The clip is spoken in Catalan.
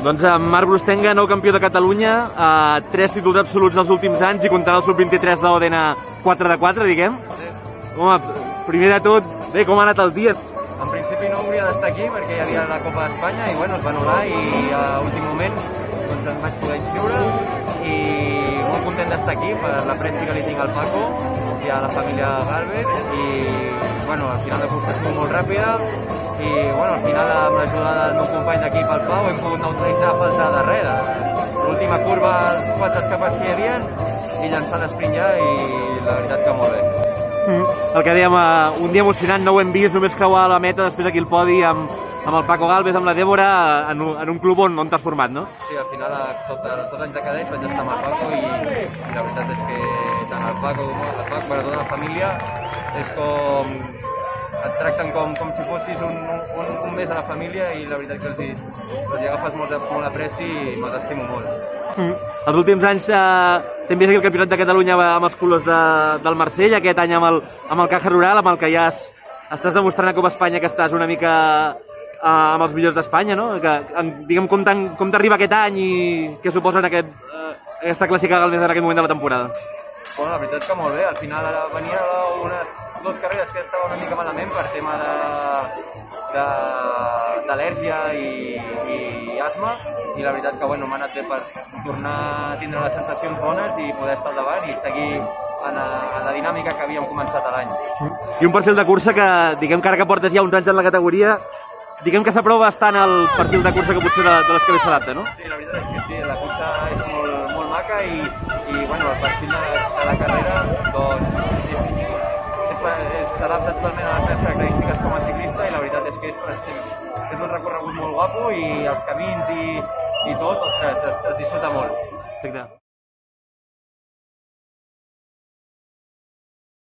Doncs Marc Brustenga, nou campió de Catalunya, 3 títols absoluts dels últims anys i comptant el sub-23 de l'Odena 4-4, diguem. Home, primer de tot, bé, com ha anat el dia? En principi no hauria d'estar aquí perquè hi havia la Copa d'Espanya i bueno, es va anul·lar i a últim moment doncs em vaig poder inscriure i molt content d'estar aquí per l'apreci que li tinc al Paco i a la família Galvez i bueno, al final la cursa ha sigut molt ràpida i bueno, al final amb l'ajuda del meu company d'equip, el Pau, hem pogut neutralitzar a falta darrere. L'última curva, els 4 escapats que hi havia i llançar l'esprint ja i la veritat que molt bé. El que dèiem, un dia emocionant, no ho hem vist, només creuar a la meta, després aquí el podi amb el Paco Galvez, amb la Débora, en un club on t'has format, no? Sí, al final, tots els anys de cadet vaig estar amb el Paco i la veritat és que tant el Paco com tota la família és com et tracten com si fossis un més a la família i la veritat que els hi agafes molt apreci i me'ls estimo molt. Els últims anys t'hem vist aquí el Campionat de Catalunya amb els colors del Marsell, aquest any amb el Caja Rural, amb el que ja estàs demostrant a Copa Espanya que estàs una mica amb els millors d'Espanya, no? Digue'm com t'arriba aquest any i què suposa aquesta clàssica Galvez en aquest moment de la temporada. Bueno, la veritat que molt bé, al final ara venia d'unes 2 carreres que estava una mica malament per tema d'al·lèrgia i asma i la veritat que bueno, m'ha anat bé per tornar a tindre les sensacions bones i poder estar al davant i seguir en la dinàmica que havíem començat l'any. I un perfil de cursa que, diguem que ara que portes ja uns anys en la categoria, diguem que s'aprova bastant el perfil de cursa que potser de les que més s'adapta, no? Sí, la veritat és que sí, la cursa és molt maca i bueno, el perfil de la carrera doncs s'adapta totalment a les meves característiques com a ciclista i la veritat és que és un recorregut molt guapo i els camins i tot, ostres, es disfruta molt. Perfecte.